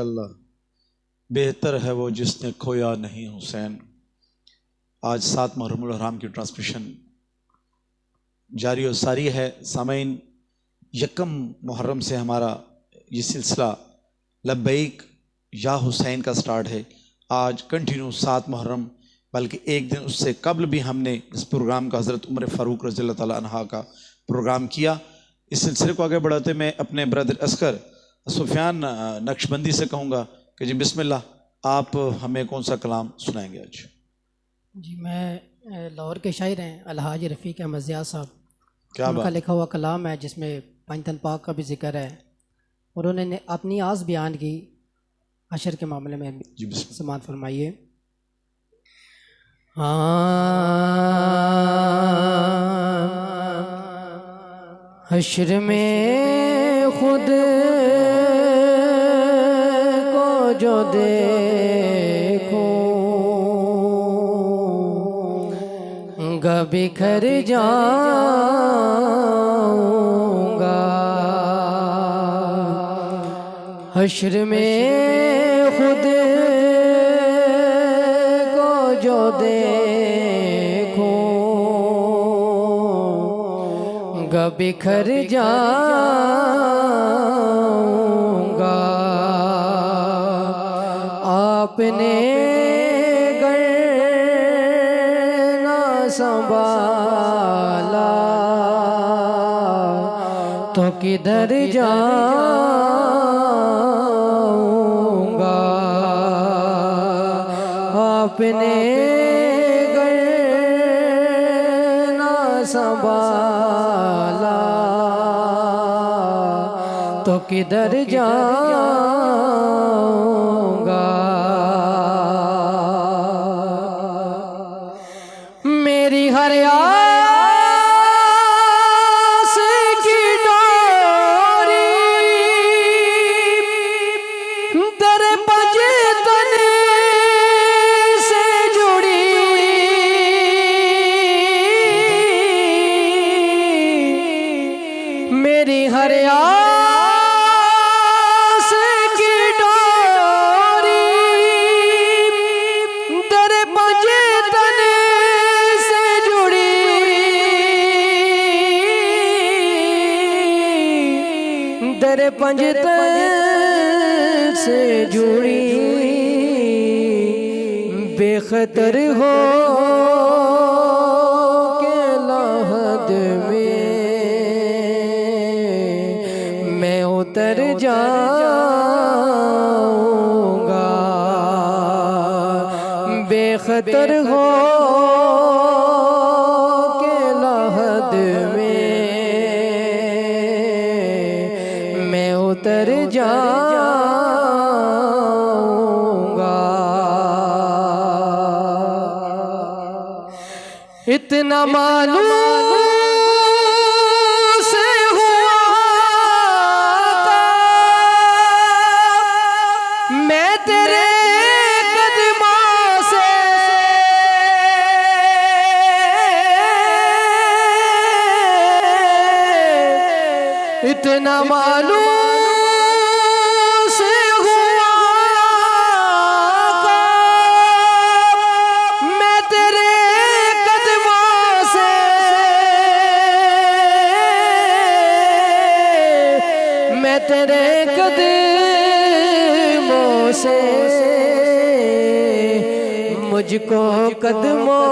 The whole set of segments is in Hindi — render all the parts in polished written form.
माशाअल्लाह, बेहतर है वो जिसने खोया नहीं हुसैन। आज 7 मुहर्रमुल हराम की ट्रांसमिशन जारी और सारी है। सामीन, यकम मुहर्रम से हमारा ये सिलसिला लब्बैक या हुसैन का स्टार्ट है। आज कंटिन्यू 7 मुहर्रम, बल्कि एक दिन उससे कबल भी हमने इस प्रोग्राम का हज़रत उमर फ़ारूक रज़ियल्लाहु ताला अन्हा का प्रोग्राम किया। इस सिलसिले को आगे बढ़ाते मैं अपने ब्रदर अस्कर सुफियान नक्शबंदी से कहूँगा कि जी बिस्मिल्लाह, आप हमें कौन सा कलाम सुनाएंगे आज? जी, मैं लाहौर के शायर हैं अलहाज रफ़ीक अहमद ज़िया साहब, क्या उनका बात। लिखा हुआ कलाम है जिसमें पंजतन पाक का भी जिक्र है और उन्होंने अपनी आस बयान की हशर के मामले में। जी बिस्मिल्लाह। समात फरमाइए। हशर में खुद को जो देखूंगा बिखर जाऊंगा। हशर में खुद को जो देखूंगा बिखर जाऊंगा। आपने गर ना संभाला तो किधर जाऊंगा। आपने गर ना संभाला तो किधर जाऊंगा। मेरी हर आस की डोरी तेरे पंजतन से जुड़ी। मेरी हर आस की डोरी तेरे पंजतन से जुड़ी। तेरे पंजतन से जुड़ी बेखतर हो के लाहद में मैं उतर जाऊंगा। बेखतर हो के लाहद में मैं उतर जाऊंगा। इतना मालूम से हुआ था मैं तेरे कदमों से। इतना मालूम से हुआ था मैं तेरे कदमों से। मैं तेरे कदमों से मुझको कदमों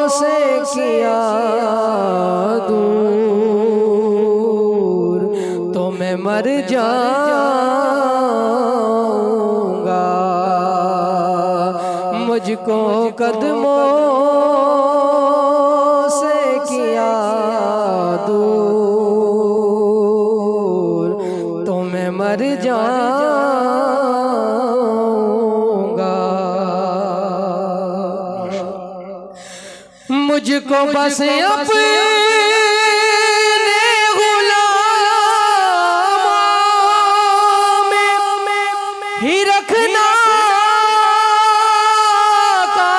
से किया दूर तो मैं मर जाऊंगा। मुझको कदमों से किया दूर तो मैं मर जाऊंगा। मुझको बस अपने गुलामों में ही रखना का।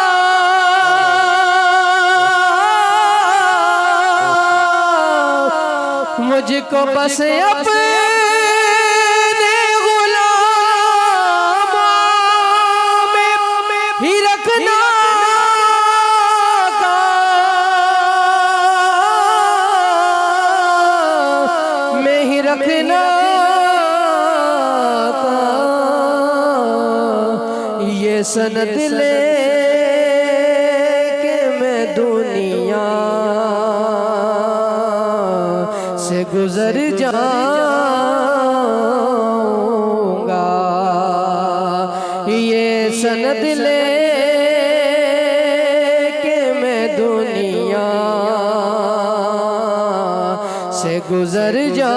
मुझको बस अपने सनद ले के मैं दुनिया से गुजर जाऊंगा, ये सनद ले के मैं दुनिया से गुजर जाऊंगा।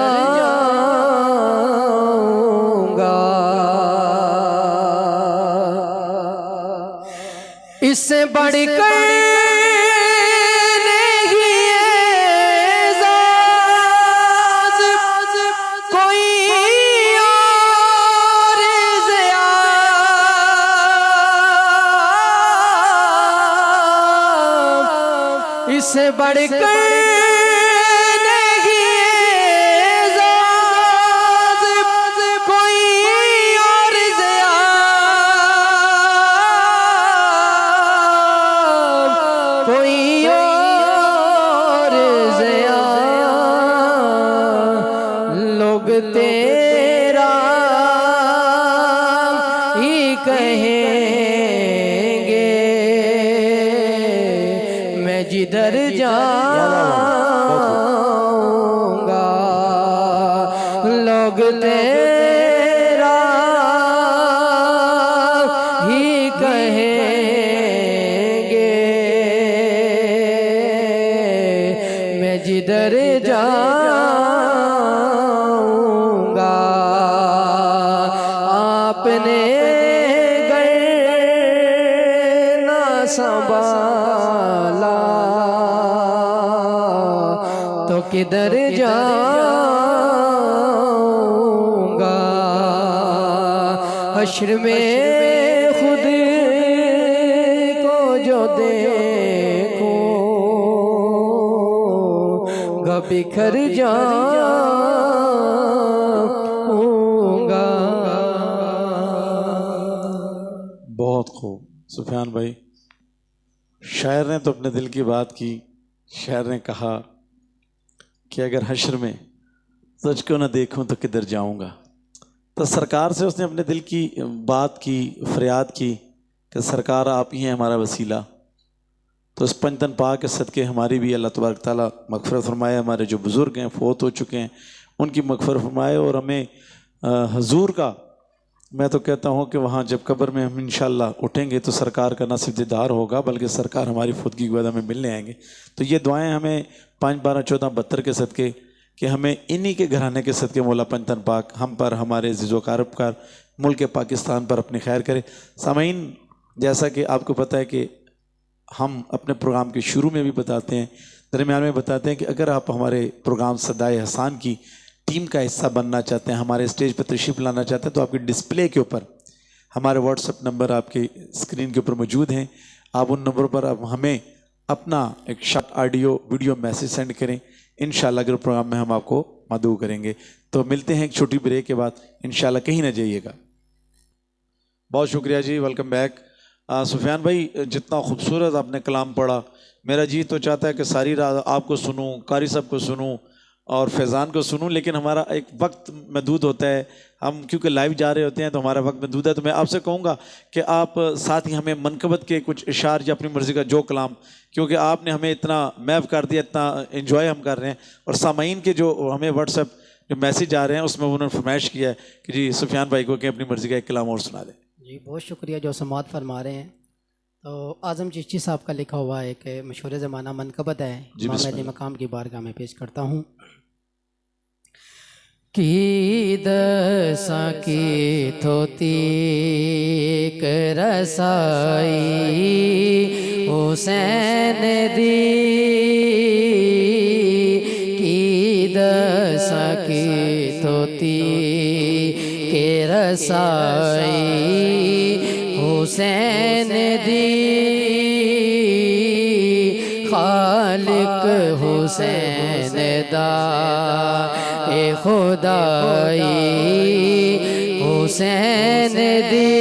इससे बढ़कर इससे बढ़कर नहीं एजाज़ कोई और ज़िया, कोई और ज़िया। लोग तेरा ही कहेंगे, मैं जिधर जाऊंगा लोग तेरा ही कहेंगे, मैं जिधर जाऊंगा। आपने गर ना संभाला तो किधर जाऊंगा। हश्र में खुद को जो देखूंगा बिखर जाऊंगा। बहुत खूब सुफियान भाई, शायर ने तो अपने दिल की बात की। शायर ने कहा कि अगर हश्र में तुझको न देखूं तो किधर जाऊंगा। तो सरकार से उसने अपने दिल की बात की, फरियाद की कि सरकार आप ही हैं हमारा वसीला। तो इस पंजतन पाक के सदके हमारी भी अल्लाह तबारक ताला मग़फ़िरत फरमाए। हमारे जो बुज़ुर्ग हैं फ़ौत हो चुके हैं उनकी मग़फ़िरत फरमाए, और हमें हुज़ूर का, मैं तो कहता हूँ कि वहाँ जब कब्र में हम इंशाअल्लाह उठेंगे तो सरकार का ना सिर्फ दीदार होगा बल्कि सरकार हमारी खुद की गोद में मिलने आएंगे। तो ये दुआएं हमें 5, 12, 14, 72 के सदके, कि हमें इन्हीं के घराने के सदके मौला पंजतन पाक हम पर, हमारे ज़िज़्ज़ो-कारबकार मुल्क पाकिस्तान पर अपनी खैर करे। सामीन, जैसा कि आपको पता है कि हम अपने प्रोग्राम के शुरू में भी बताते हैं, दरमियान में बताते हैं कि अगर आप हमारे प्रोग्राम सदाए हसान की टीम का हिस्सा बनना चाहते हैं, हमारे स्टेज पर तशरीफ़ लाना चाहते हैं, तो आपके डिस्प्ले के ऊपर हमारे व्हाट्सएप नंबर आपके स्क्रीन के ऊपर मौजूद हैं। आप उन नंबर पर आप हमें अपना एक short audio video message send करें। इंशाअल्लाह अगर प्रोग्राम में हम आपको मदऊ करेंगे। तो मिलते हैं एक छोटी ब्रेक के बाद, इंशाअल्लाह कहीं ना जाइएगा। बहुत शुक्रिया जी, वेलकम बैक। सुफियान भाई, जितना खूबसूरत आपने कलाम पढ़ा, मेरा जी तो चाहता है कि सारी रात आपको सुनूं, कारी साहब को सुनूं और फैज़ान को सुनूं, लेकिन हमारा एक वक्त महदूद होता है। हम क्योंकि लाइव जा रहे होते हैं तो हमारा वक्त महदूद है। तो मैं आपसे कहूँगा कि आप साथ ही हमें मनकबत के कुछ इशार या अपनी मर्ज़ी का जो कलाम, क्योंकि आपने हमें इतना मैव कर दिया, इतना इन्जॉय हम कर रहे हैं, और सामाइन के जो हमें व्हाट्सएप जो मैसेज आ रहे हैं उसमें उन्होंने फरमाइश किया है कि जी सुफियान भाई को कि अपनी मर्ज़ी का एक कलाम और सुना दें। जी बहुत शुक्रिया जो समात फरमा रहे हैं। तो आज़म चिश्ती साहब का लिखा हुआ एक मशहूर ज़माना मनकबत है, इमाम मकाम की बारगाह में पेश करता हूँ। की दसा की थोती रसाई हुसैन दी, की दसा की थोती के रसाई हुसैन दी, खालिक हुसैन दा ए खुदाई हुसैन दी,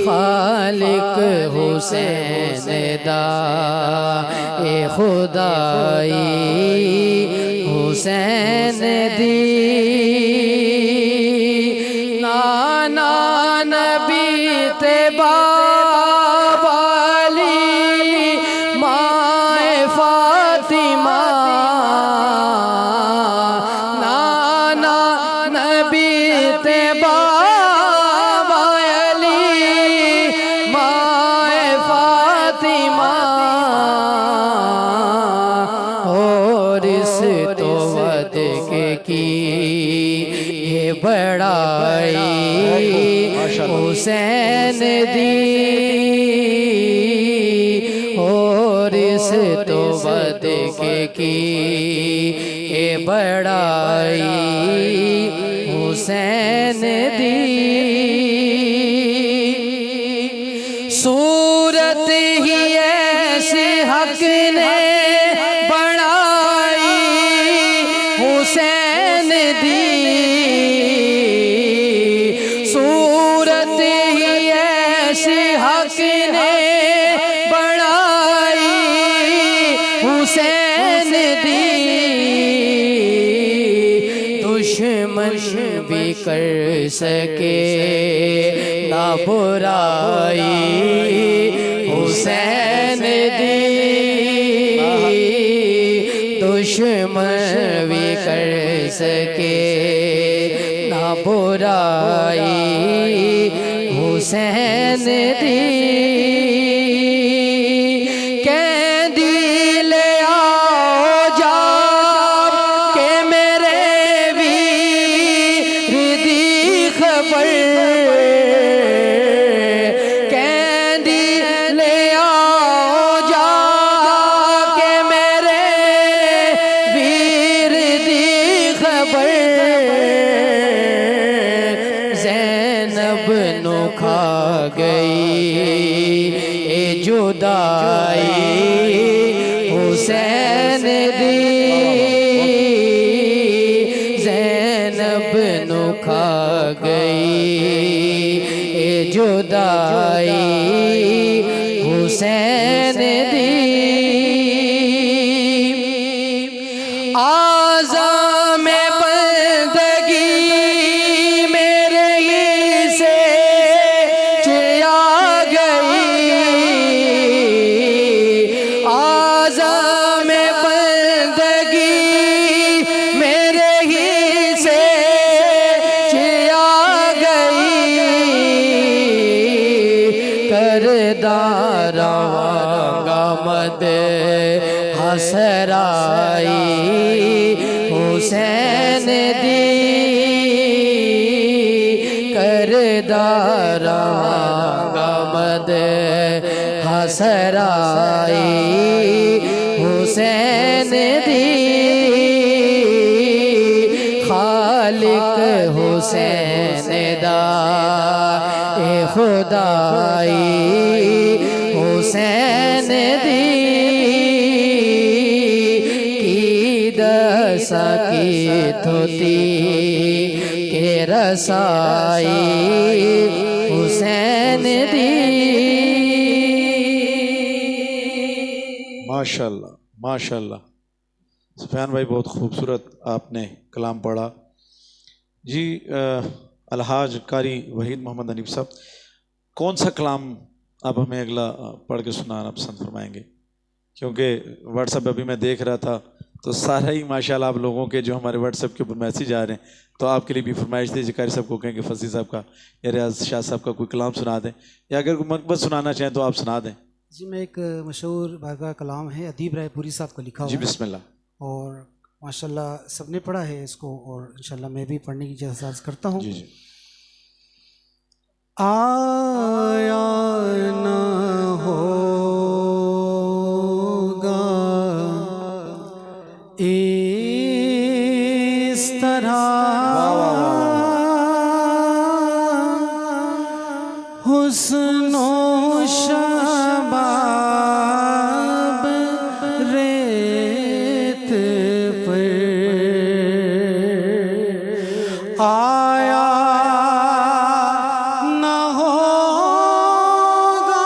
खालिक हुसैन दा ए खुदाई हुसैन दी। नाना तैबा वाली माए फातिमा, नाना नबी तैबा वाली माए फातिमा, और इस तोबत की ये बड़ाई हुसैन दी, और इस तोबत की ये बड़ाई हुसैन दी। सूरत ही ऐसी हक ने बनाई हुसैन दी, सूरत ही ऐसी हक ने बनाई हुसैन दी, दुश्मन भी कर सके ना बुराई हुसैन दी, दुश्मन भी कर सके ना बुराई हुसैन दी। कैदी ले आओ जाब के मेरे वीर दी खबर, कैदी ले आओ जाके मेरे वीर दी खबर, ज़ैनब नु खा गई ए जुदाई हुसैन दी, ज़ैनब नु खा गई ए जुदाई हुसैन दी। आज़ाम बंदगी मेरे ही से चिया गई, आज़ाम बंदगी मेरे ही से चिया गई, करदारा मद हसराई हुसैन दी, करदारा मद हसराई हुसैन दी, खालिक हुसैन दा ए खुदाई हुसैन दी, की दशा की थोती के रसाई हुसैन दी। माशाल्लाह माशाल्लाह। सुफियान भाई बहुत खूबसूरत आपने कलाम पढ़ा जी। अलहाज कारी वहीद मोहम्मद हनीफ साहब, कौन सा कलाम आप हमें अगला पढ़ के सुनाना पसंद फरमाएंगे? क्योंकि व्हाट्सएप अभी मैं देख रहा था तो सारा ही माशाल्लाह आप लोगों के जो हमारे व्हाट्सएप के ऊपर मैसेज आ रहे हैं, तो आपके लिए भी फरमाइश थी ज़िकारी साहब को कहें कि फसी साहब का या रियाज शाह साहब का कोई कलाम सुना दें, या अगर कोई मनक़बत सुनाना चाहें तो आप सुना दें। जी, मैं एक मशहूर बारगाह कलाम है अदीब रायपुरी साहब का लिखा हुआ जी है, बिस्मिल्लाह। और माशाल्लाह सबने पढ़ा है इसको, और इंशाल्लाह मैं भी पढ़ने की इजाज़त करता हूँ। जी जी। आया न होगा इस तरह हुस्नो शबाब रेत पर आया न होगा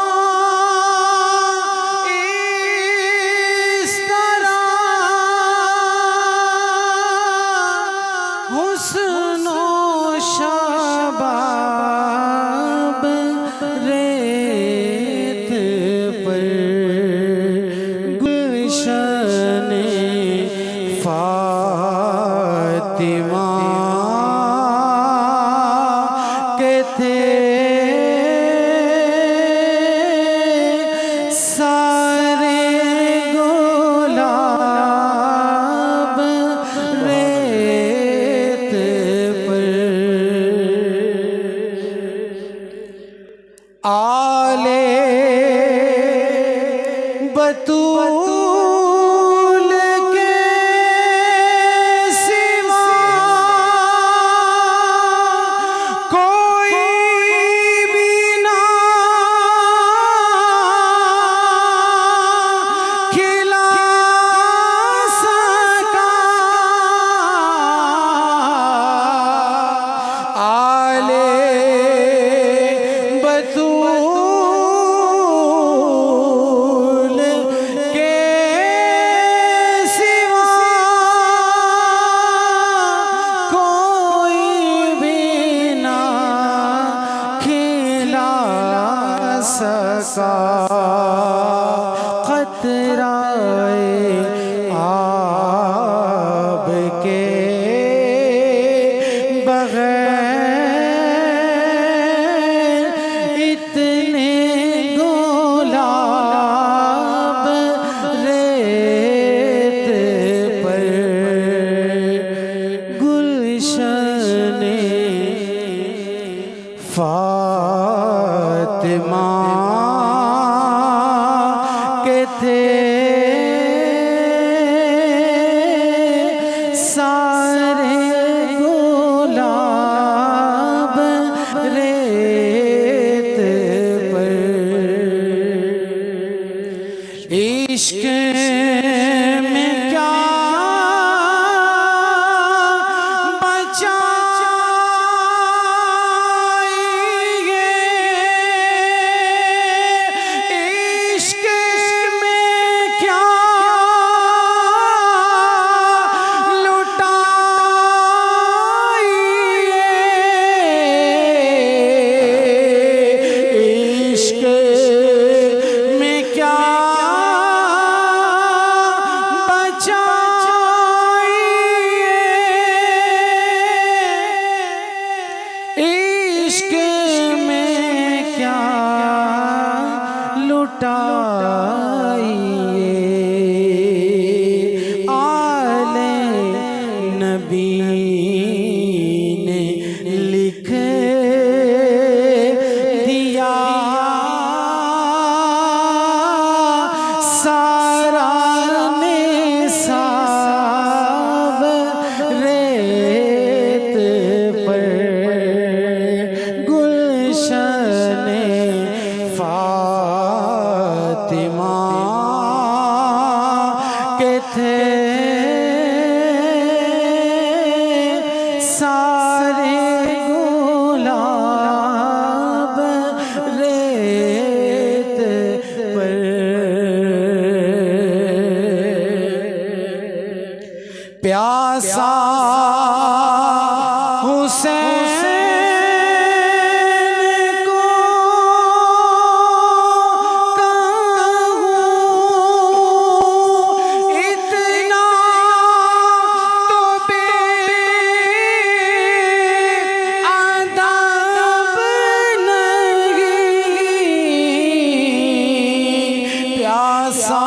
बतूल के सिवा कोई भी ना खिला सका। आले बतूल के सिवा कोई भी ना खिला सका। खतराए आब के बगैर इतने गुलाब रेत पर गुलशने फातिमा के थे सारे गुलाब रेत पर। इश्क में क्या बचाएंगे, इश्क में क्या लुटाएंगे, इश्क में क्या बचाएंगे, इश्क में क्या लुटाइए। आले नबी ने लिख दिया सारा निसाब रेत पर। गुलशने फातिमा के थे सारे गुलाब रेत पर। प्यासा हुसैन को कहूँ इतना तो बेअदब नहीं। प्यासा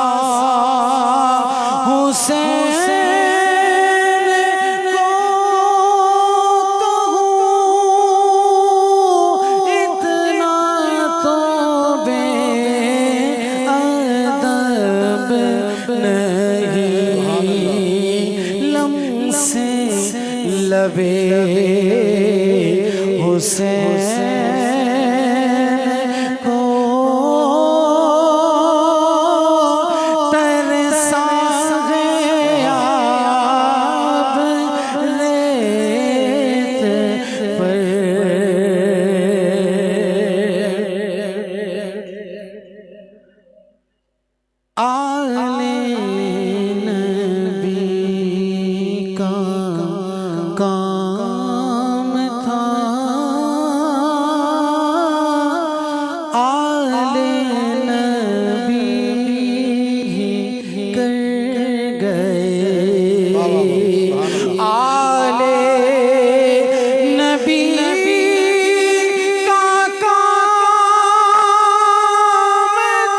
हुसैन लबे हुसैन को तरसा गया अब रेत पर। आले नबी का काम था, आले नबी कर गए। आले नबी का काम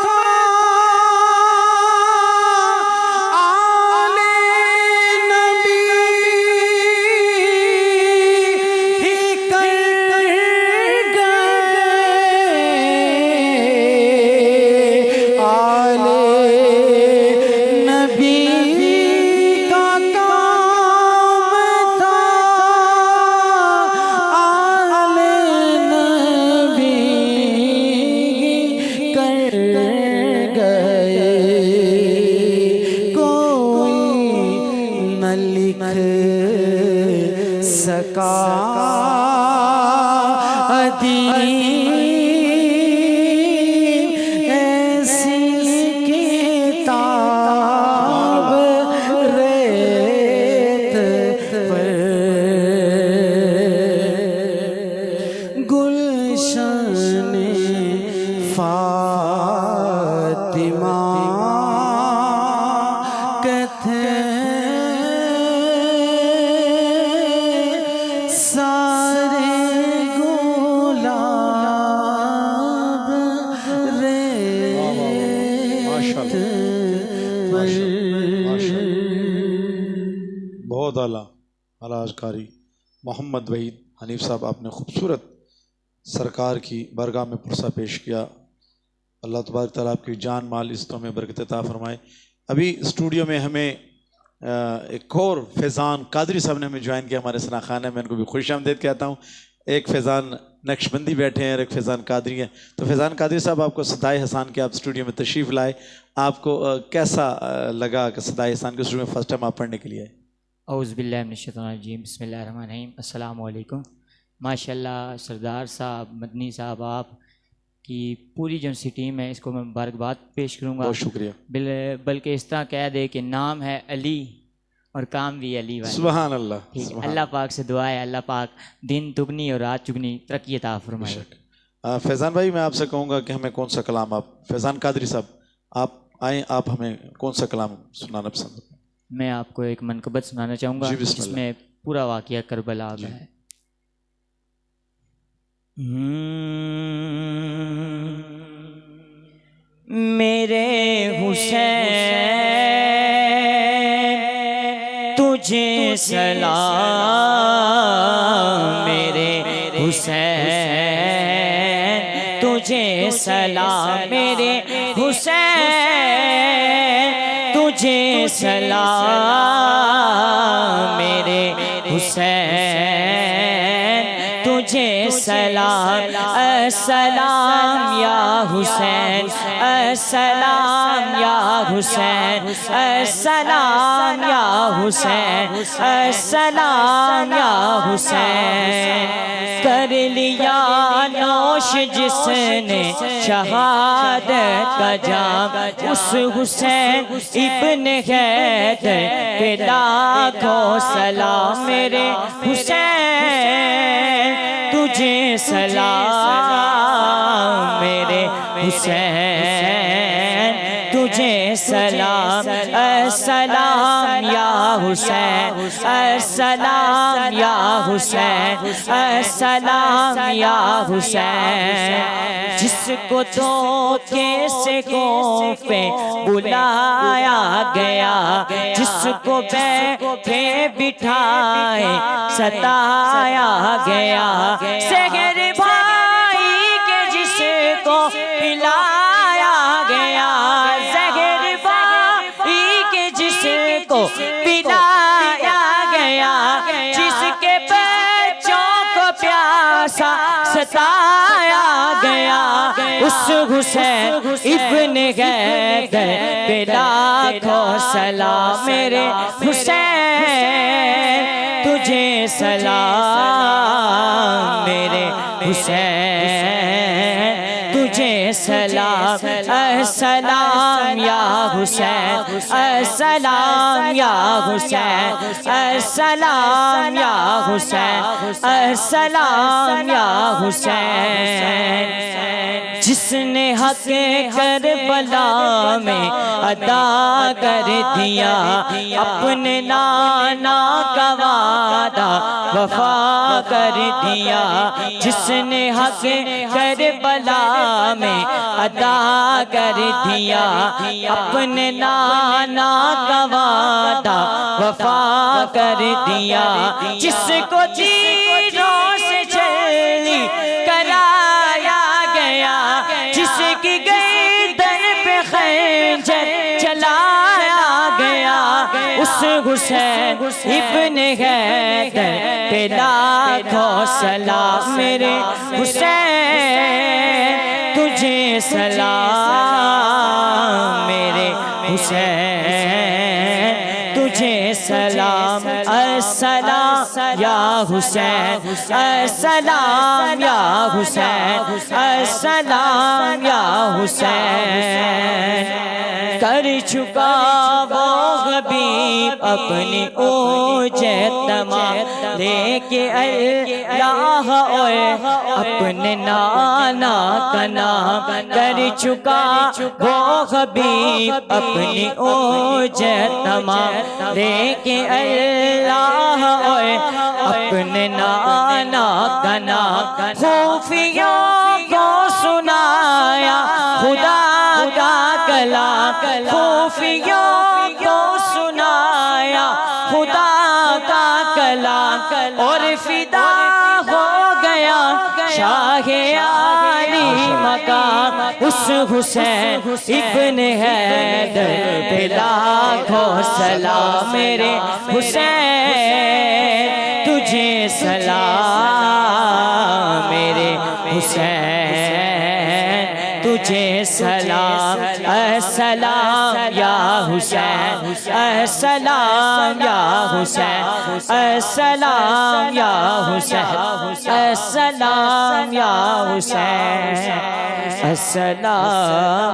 था, सका अदीब ऐसी किताब रेत पर गुलशन फातिमा कहते सारे गुलाब रेत पर। बहुत आला आलाजकारी मोहम्मद वहीद हनीफ साहब, आपने खूबसूरत सरकार की बरगाह में पुरसा पेश किया। अल्लाह तबारक तआला आपकी जान माल इज़्ज़तों में बरकत अता फरमाए। अभी स्टूडियो में हमें एक और फैज़ान कादरी साहब ने हमें ज्वाइन किया हमारे सनाखाना में, उनको भी खुश आमदीद कहता हूँ। एक फैज़ान नक्शबंदी बैठे हैं और एक फैज़ान कादरी हैं। तो फैज़ान कादरी साहब, आपको सदाए हसान के आप स्टूडियो में तशरीफ़ लाए, आपको कैसा लगा कि सदाए हसान के स्टूडियो में फ़र्स्ट टाइम आप पढ़ने के लिए आए? औज़ुबिल्लाहि मिनश्शैतानिर्रजीम, बिस्मिल्लाहिर्रहमानिर्रहीम, अस्सलामु अलैकुम। माशाल्लाह सरदार साहब, मदनी साहब, आप की पूरी जो सी टीम है, इसको मैं मुबारकबाद पेश करूँगा। बहुत शुक्रिया। बल्कि इस तरह कह दे कि नाम है अली और काम भी अली वाला। सुभान अल्लाह। ठीक है, अल्लाह पाक से दुआ है, अल्लाह पाक दिन दुगनी और रात चुगनी तरक्की अता फरमाए। फैज़ान भाई, मैं आपसे कहूँगा कि हमें कौन सा कलाम आप, फैज़ान कादरी साहब आप आए, आप हमें कौन सा कलाम सुनाना पसंद है? मैं आपको एक मनकबत सुनाना चाहूँगा जी, बिस्मिल्लाह। जिसमें पूरा वाक़या करबला का है। मेरे हुसैन तुझे सलाम, मेरे हुसैन तुझे सलाम, मेरे हुसैन तुझे सलाम, मेरे हुसैन तुझे सलाम। अस्सलाम या हुसैन, अस्सलाम या हुसैन, अस्सलाम या हुसैन, अस्सलाम या हुसैन। कर लिया नौश जिसने शहादत का जाम, उस हुसैन इब्न हैदर पे लाखों सलाम, मेरे हुसैन तुझे सलाम, मेरे हुसैन तुझे सलाम। अस्सलाम या हुसैन, अस्सलाम या हुसैन, अस्सलाम या हुसैन। जिसको तो कैसे को पे बुलाया गया, जिसको बैठे बिठाए सताया गया, सहर भाई के जिसको पिलाया गया, सहर भाई के जिसको पिलाया गया, जिसके बच्चों को प्यासा सताया गया, उस हुसैन इब्न हैदर पे लाखों सलाम, मेरे हुसैन तुझे सलाम, मेरे हुसैन तुझे सलाम। अस्सलाम या हुसैन, अस्सलाम या हुसैन, अस्सलाम या हुसैन, अस्सलाम या हुसैन। जिसने हक करबला में अदा कर दिया, अपने नाना का वादा वफा कर दिया, जिसने हक करबला में अदा कर दिया, अपने नाना का वादा वफा कर दिया, जिसको तीरों से छलनी कराया गया, जिसकी गर्दन पे खंजर चलाया गया, उस हुसैन इब्न हैदर पे लाखों सलाम, मेरे हुसैन तुझे सलाम, मेरे हुसैन तुझे सलाम। अस्सलाम या हुसैन अस्सलाम या हुसैन अस्सलाम या हुसैन। कर चुका वो हबीब अपनी ऊंचे तमा लेके अल्लाह ओए अपने नाना का नाम। कर चुका वो हबीब अपनी ऊंचे तमा लेके अल्लाह ओए अपने नाना का नाम। खूफिया को सुनाया खुदा का कलाम, खूफिया को सुनाया खुदा का कलाम और फिदा हो गया शाहे आली मकाम। उस हुसैन इब्न हैदर पे लाखों सलाम मेरे हुसैन तुझे सलाम मेरे हुसैन तुझे सलाम। अस्सलाम या हुसैन अस्सलाम या हुसैन अस्सलाम या हुसैन अस्सलाम या हुसैन अस्सलाम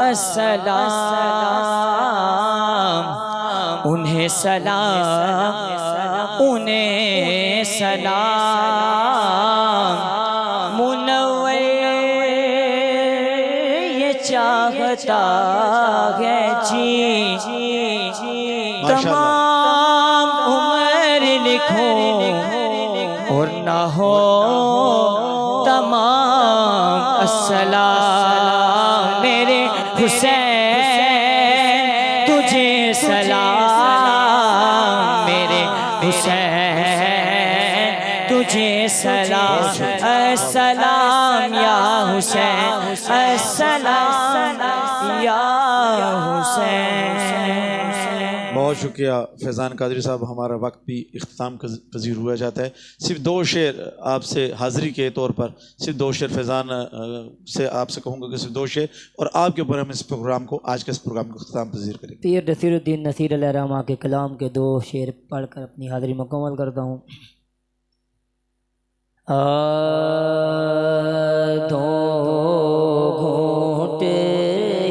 अस्सलाम। उन्हें सलाम उन्हें सलाम। मुनव्वर ये चाहता है जी तमाम उम्र लिखो और ना हो तमाम। अस्सलाम मेरे हुसैन तुझे सलाम मेरे हुसैन तुझे सलाम। अस्सलाम या हुसैन अस्सलाम या हुसैन। बहुत शुक्रिया फैज़ान कादरी साहब। हमारा वक्त भी इख्तिताम पजीर हुआ जाता है। सिर्फ दो शेर आपसे हाज़िरी के तौर पर सिर्फ दो शेर फैज़ान से आपसे कहूँगा कि सिर्फ दो शेर और आपके ऊपर हम इस प्रोग्राम को आज के इस प्रोग्राम को इख्तिताम पजीर करेंगे। पीर नसीरुद्दीन नसीर अलैहिर्रहमा के कलाम के दो शेर पढ़कर अपनी हाज़िरी मुकम्मल करता हूँ। दो घूंट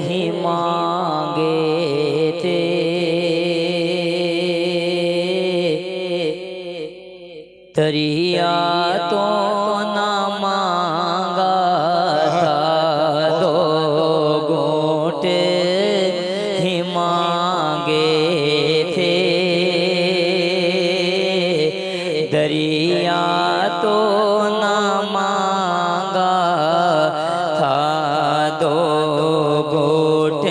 ही मांगे थे दरिया तो न मांगा था। दो घूंट ही मांगे थे दरिया तो न मांगा था। दो घूंट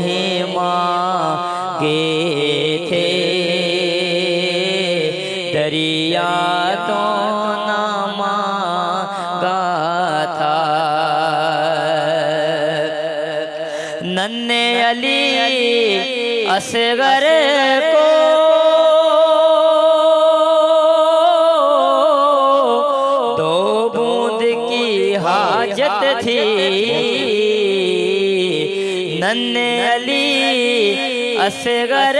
ही मांगे थे दरिया तो न मांगा था। नन्हे अली असगर को दो बूंद की हाजत थी। नन्हे अली असगर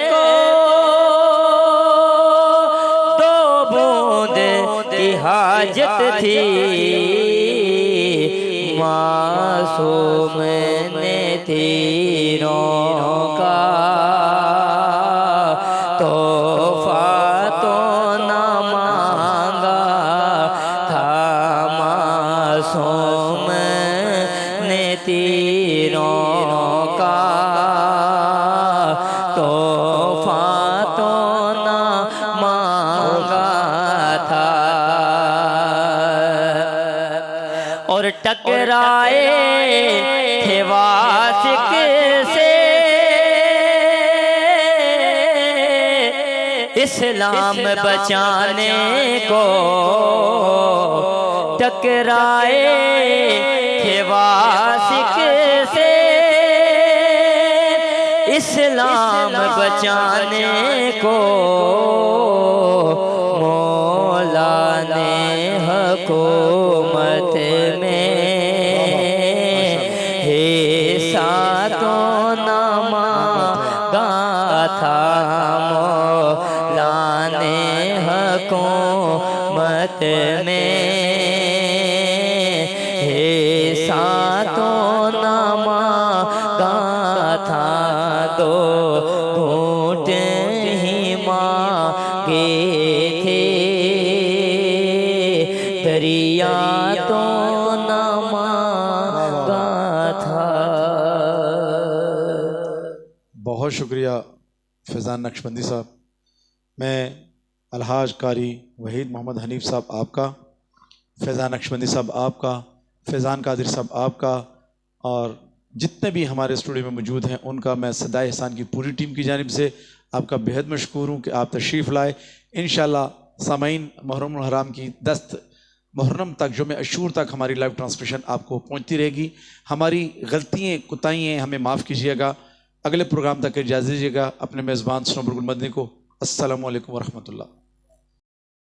को दो बूंद की हाजत थी। मासूम ने तीरों का तोहफा तो न मांगा था। मासूम ने तीरों का तोहफा तो न मांगा था। और टकराए थे वासिक से इस्लाम बचाने को। टकराए थे वासिक से इस्लाम बचाने को। मौला ने हुकूमत में हिस्सा तो न मांगा था। मौला ने हुकूमत में सातों नमाज़ था दो घूंट ही मांगे थे दरिया तो नमाज़ था। बहुत शुक्रिया फैज़ान नक्शबंदी साहब। मैं अलहाज कारी वहीद मोहम्मद हनीफ साहब आपका, फैज़ान नक्शबंदी साहब आपका, फैज़ान कादिर साहब आपका और जितने भी हमारे स्टूडियो में मौजूद हैं उनका मैं सदाए एहसान की पूरी टीम की जानिब से आपका बेहद मशकूर हूँ कि आप तशरीफ़ लाए। इंशाअल्लाह सामाईन मुहर्रमुल हराम की दस्त मुहर्रम तक जुमे अशूर तक हमारी लाइव ट्रांसमिशन आपको पहुँचती रहेगी। हमारी गलतियाँ कोताहियाँ हमें माफ़ कीजिएगा। अगले प्रोग्राम तक इजाज़त दीजिएगा अपने मेज़बान सनोबर गुल मदनी को। अस्सलामु अलैकुम व रहमतुल्लाह।